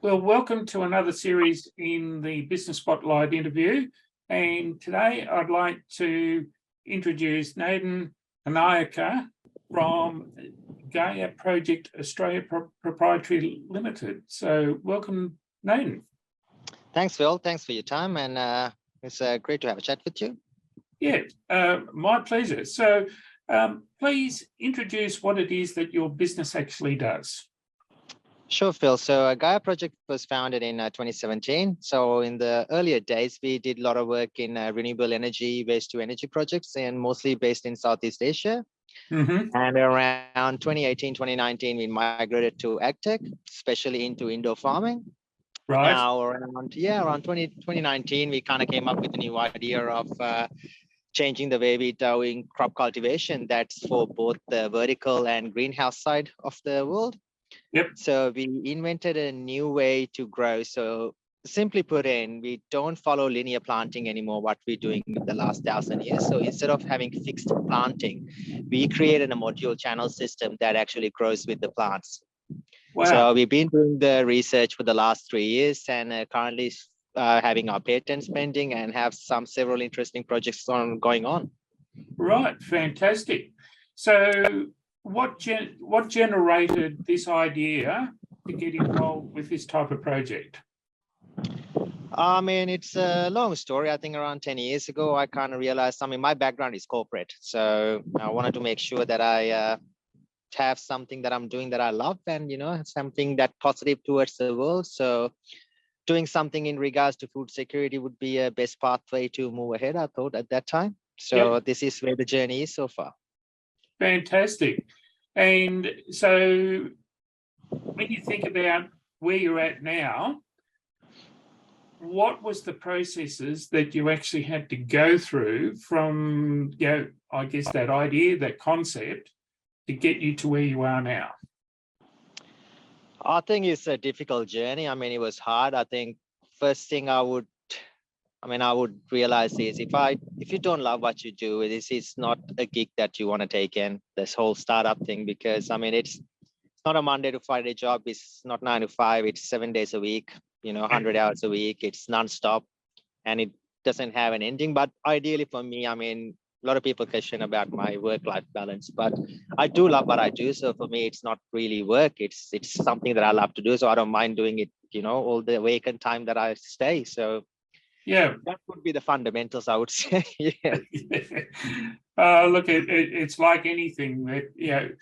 Well, welcome to another series in the Business Spotlight interview. And today I'd like to introduce Nadun Hennayaka from GAIA Project Australia Proprietary Limited. So welcome, Nadun. Thanks, Phil. Thanks for your time. And it's great to have a chat with you. Yeah, my pleasure. So please introduce what it is that your business actually does. Sure, Phil. So GAIA Project was founded in 2017. So in the earlier days, we did a lot of work in renewable energy, waste to energy projects, and mostly based in Southeast Asia. Mm-hmm. And around 2018, 2019, we migrated to AgTech, especially into indoor farming. Right. Now around 2019, we kind of came up with a new idea of changing the way we're doing crop cultivation. That's for both the vertical and greenhouse side of the world. Yep. So we invented a new way to grow. So simply put in, we don't follow linear planting anymore, what we're doing in the last 1,000 years. So instead of having fixed planting, we created a module channel system that actually grows with the plants. Wow. So we've been doing the research for the last 3 years and currently having our patents pending and have several interesting projects going on. Right, fantastic. So what generated this idea to get involved with this type of project? I mean, it's a long story. I think around 10 years ago, I kind of realized, my background is corporate. So I wanted to make sure that I have something that I'm doing that I love and, something that positive towards the world. So doing something in regards to food security would be a best pathway to move ahead, I thought at that time. So This is where the journey is so far. Fantastic. And so when you think about where you're at now, what was the processes that you actually had to go through from, I guess that idea, that concept, to get you to where you are now? I think it's a difficult journey. I mean, it was hard. I think first thing I would realize is if you don't love what you do, this is not a gig that you want to take in, this whole startup thing, because it's not a Monday to Friday job. It's not 9 to 5. It's 7 days a week, 100 hours a week. It's nonstop and it doesn't have an ending. But ideally for me, a lot of people question about my work-life balance, but I do love what I do. So for me, it's not really work. It's something that I love to do. So I don't mind doing it, all the vacant time that I stay. So yeah, that would be the fundamentals, I would say. Yeah. Look, it's like anything that,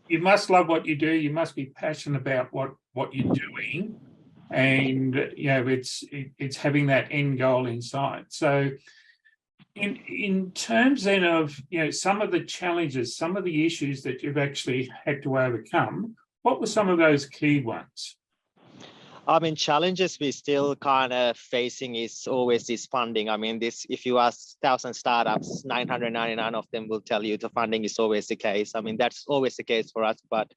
you must love what you do. You must be passionate about what you're doing. And, it's having that end goal in sight. So in terms then of, some of the challenges, some of the issues that you've actually had to overcome, what were some of those key ones? Challenges we're still kind of facing is always this funding. If you ask 1,000 startups, 999 of them will tell you the funding is always the case. That's always the case for us. But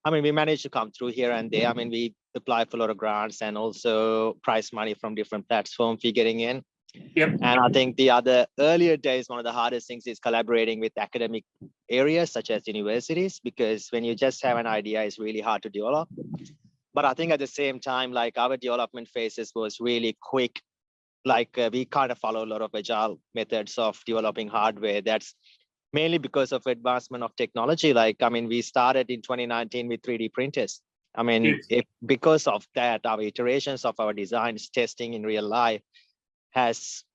we managed to come through here and there. We apply for a lot of grants and also prize money from different platforms we're getting in. Yep. And I think the other earlier days, one of the hardest things is collaborating with academic areas such as universities, because when you just have an idea, it's really hard to develop. But I think at the same time, our development phases was really quick. We kind of follow a lot of agile methods of developing hardware. That's mainly because of advancement of technology. We started in 2019 with 3D printers. Yes. Because of that, our iterations of our designs, testing in real life has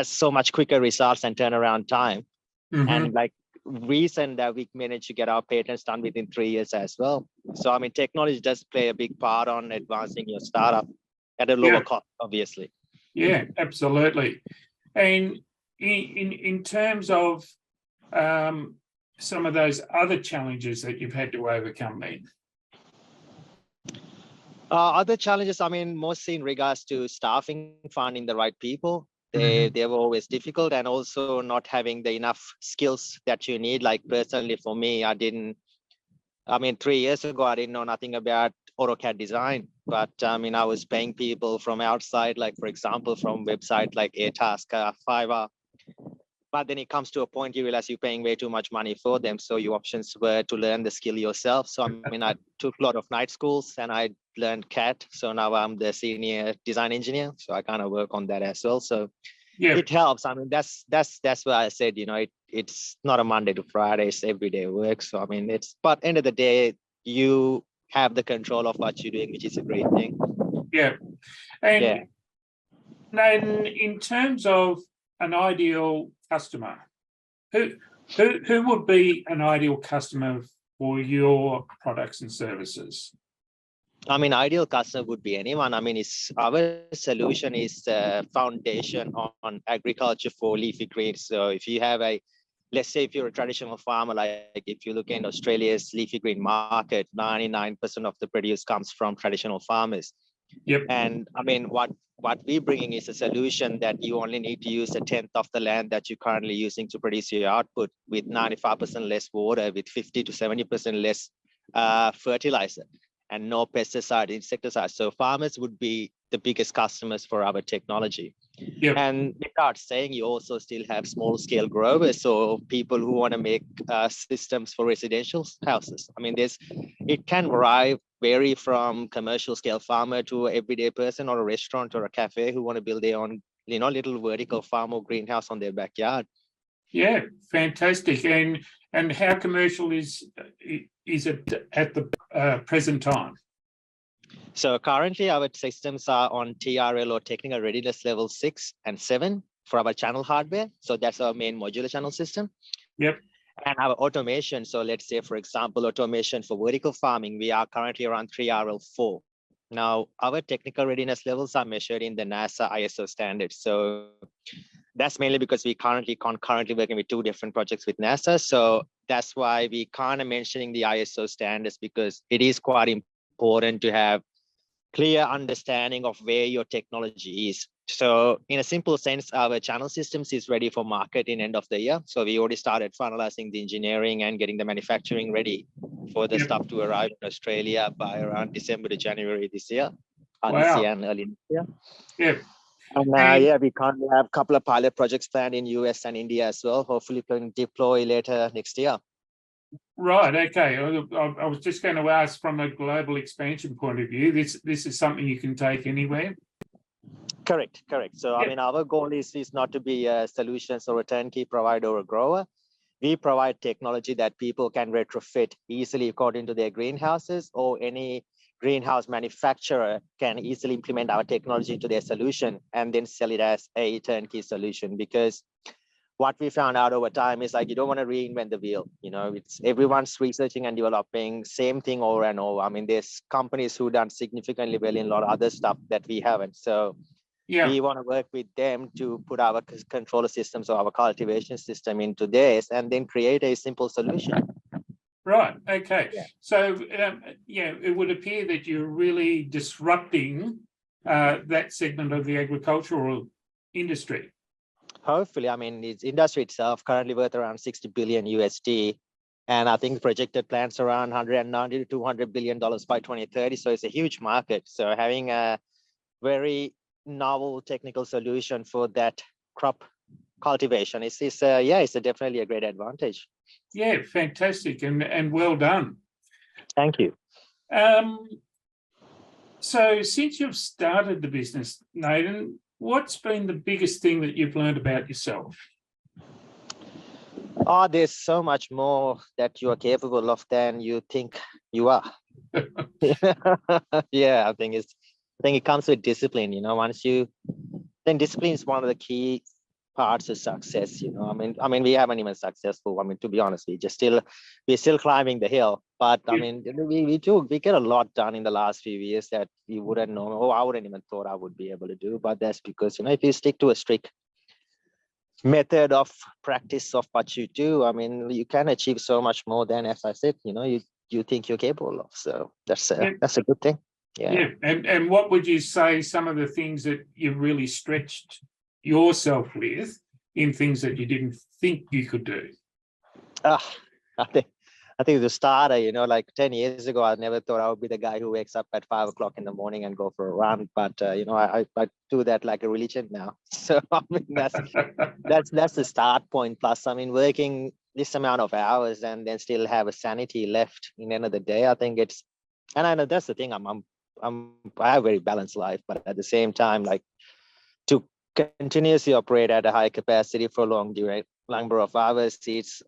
so much quicker results and turnaround time. Mm-hmm. And reason that we managed to get our patents done within 3 years as well. So technology does play a big part on advancing your startup at a lower cost, obviously. Yeah, absolutely. And in terms of some of those other challenges that you've had to overcome then? Other challenges, mostly in regards to staffing, finding the right people. They were always difficult, and also not having the enough skills that you need. Personally for me, 3 years ago, I didn't know nothing about AutoCAD design, but I was paying people from outside, for example, from websites like Airtasker, Fiverr, but then it comes to a point you realize you're paying way too much money for them. So your options were to learn the skill yourself. So I mean, I took a lot of night schools and I learned CAD. So now I'm the senior design engineer. So I kind of work on that as well. So Yeah, it helps. I mean, that's why I said, you know, it's not a Monday to Friday, it's everyday work. So I mean, but end of the day, you have the control of what you're doing, which is a great thing. yeah. And Yeah. then in terms of an ideal customer, who would be an ideal customer for your products and services? I mean, ideal customer would be anyone. I mean, our solution is a foundation on agriculture for leafy greens. So if you have let's say if you're a traditional farmer, like if you look in Australia's leafy green market, 99% of the produce comes from traditional farmers. Yep. And I mean, what we're bringing is a solution that you only need to use a tenth of the land that you're currently using to produce your output, with 95% less water, with 50 to 70% less fertilizer, and no pesticide, insecticide. So farmers would be the biggest customers for our technology. Yep. And without saying, you also still have small scale growers, so people who want to make systems for residential houses. I mean, it can vary from commercial scale farmer to an everyday person or a restaurant or a cafe who want to build their own, you know, little vertical farm or greenhouse on their backyard. Yeah, fantastic. And how commercial is it at the present time? So currently our systems are on TRL or technical readiness level 6 and 7 for our channel hardware. So that's our main modular channel system. Yep. And our automation. So let's say, for example, automation for vertical farming, we are currently around 3RL4. Now, our technical readiness levels are measured in the NASA ISO standards. So that's mainly because we concurrently working with 2 different projects with NASA. So that's why we kind of mentioning the ISO standards, because it is quite important to have clear understanding of where your technology is. So in a simple sense, our channel systems is ready for market in end of the year. So we already started finalizing the engineering and getting the manufacturing ready for the stuff to arrive in Australia by around December to January this year. This year and early next year. Yeah. And we currently have a couple of pilot projects planned in US and India as well. Hopefully can deploy later next year. Right. Okay. I was just going to ask, from a global expansion point of view, this is something you can take anywhere. Correct. So I mean, our goal is not to be a solutions or a turnkey provider or a grower. We provide technology that people can retrofit easily according to their greenhouses, or any greenhouse manufacturer can easily implement our technology into their solution and then sell it as a turnkey solution. Because what we found out over time is, like, you don't want to reinvent the wheel. You know, it's everyone's researching and developing same thing over and over. I mean, there's companies who done significantly well in a lot of other stuff that we haven't. So we want to work with them to put our controller systems or our cultivation system into theirs and then create a simple solution. Right. Okay. So it would appear that you're really disrupting that segment of the agricultural industry. Hopefully. I mean, its industry itself currently worth around 60 billion USD. And I think projected plans around 190 to $200 billion by 2030. So it's a huge market. So having a very novel technical solution for that crop cultivation is definitely a great advantage. Yeah, fantastic, and well done. Thank you. So since you've started the business, Nadun, what's been the biggest thing that you've learned about yourself? Oh, there's so much more that you are capable of than you think you are. Yeah, I think it comes with discipline. You know, then discipline is one of the key parts of success. You know, I mean, we haven't even successful. I mean, to be honest, we're still climbing the hill. But I mean, we get a lot done in the last few years that we wouldn't know, or I wouldn't even thought I would be able to do. But that's because, you know, if you stick to a strict method of practice of what you do, I mean, you can achieve so much more than, as I said, you know, you think you're capable of. So that's a good thing. Yeah. And what would you say some of the things that you've really stretched yourself with in things that you didn't think you could do? I I think the starter, like 10 years ago, I never thought I would be the guy who wakes up at 5 o'clock in the morning and go for a run. But I do that like a religion now. So I mean, that's the start point. Plus, I mean, working this amount of hours and then still have a sanity left in the end of the day. I think it's, and I know that's the thing. I have a very balanced life, but at the same time, like to continuously operate at a high capacity for a long number of hours,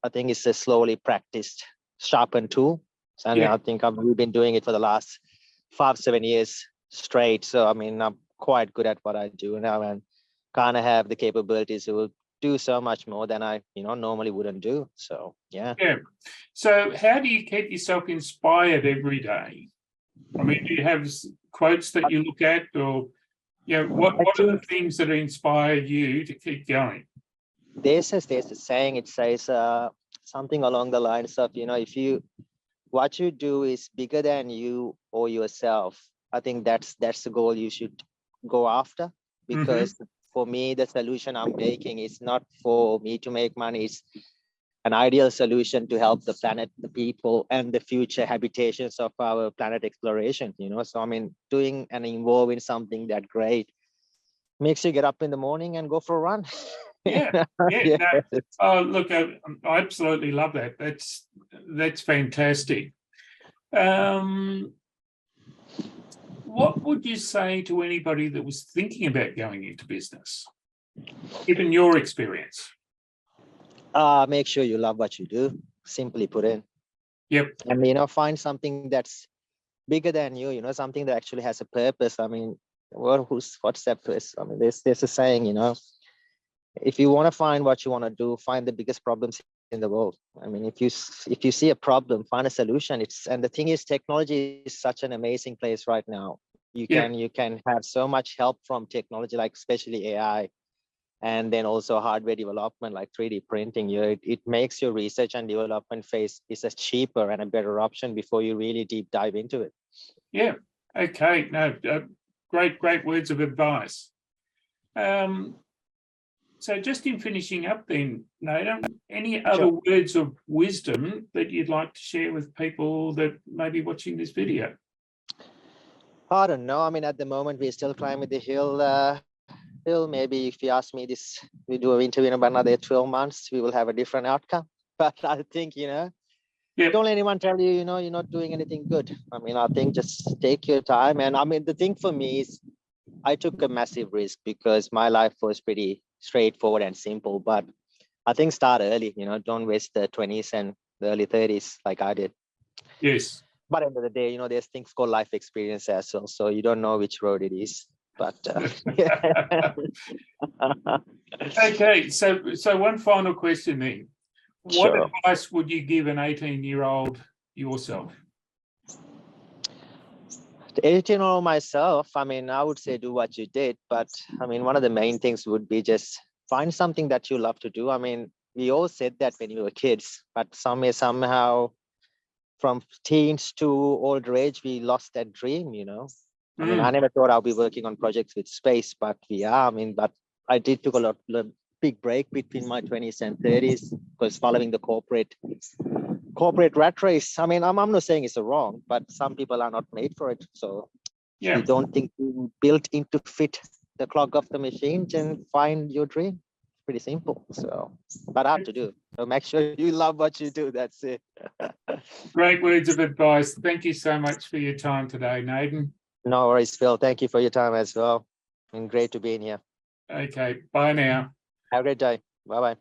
I think it's a slowly practiced, sharpened tool. And Yeah. I think we've been doing it for the last 5-7 years straight. So I mean, I'm quite good at what I do now and kind of have the capabilities to do so much more than I normally wouldn't do. So yeah. So how do you keep yourself inspired every day? I mean, do you have quotes that you look at, or what are the things that inspire you to keep going? There's a saying, it says something along the lines of, what you do is bigger than you or yourself. I think that's the goal you should go after, because for me, the solution I'm making is not for me to make money. It's an ideal solution to help the planet, the people, and the future habitations of our planet exploration. So I mean, doing and involved in something that great makes you get up in the morning and go for a run. Yeah. No. Oh, look, I absolutely love that. That's fantastic. What would you say to anybody that was thinking about going into business, given your experience? Make sure you love what you do, simply put in. Yep. And find something that's bigger than you, something that actually has a purpose. I mean, what's that first? I mean, there's a saying, if you want to find what you want to do, find the biggest problems in the world. I mean, if you see a problem, find a solution. And the thing is, technology is such an amazing place right now. You can have so much help from technology, like especially AI, and then also hardware development like 3D printing. It makes your research and development phase is a cheaper and a better option before you really deep dive into it. Yeah. Okay. No, great words of advice. So just in finishing up then, Nadun, any other words of wisdom that you'd like to share with people that may be watching this video? I don't know. I mean, at the moment, we're still climbing the hill. Maybe if you ask me this, we do an interview in about another 12 months, we will have a different outcome. But I think, don't let anyone tell you, you're not doing anything good. I mean, I think just take your time. And I mean, the thing for me is I took a massive risk because my life was pretty straightforward and simple. But I think start early, don't waste the 20s and the early 30s like I did. Yes. But at the end of the day, there's things called life experience as well. So you don't know which road it is. But okay, so one final question then. What advice would you give an 18-year-old yourself? The 18-year-old myself, I mean, I would say do what you did, but I mean, one of the main things would be just find something that you love to do. I mean, we all said that when we were kids, but somehow from teens to older age, we lost that dream, I mean, I never thought I'll be working on projects with space, but we are. I mean, but I did took a big break between my 20s and 30s because following the corporate rat race. I mean, I'm not saying it's wrong, but some people are not made for it. So if you don't think you built in to fit the clock of the machine, then find your dream. Pretty simple. So, but hard to do. So make sure you love what you do. That's it. Great words of advice. Thank you so much for your time today, Nadun. No worries, Phil. Thank you for your time as well. And great to be in here. Okay, bye now. Have a great day. Bye-bye.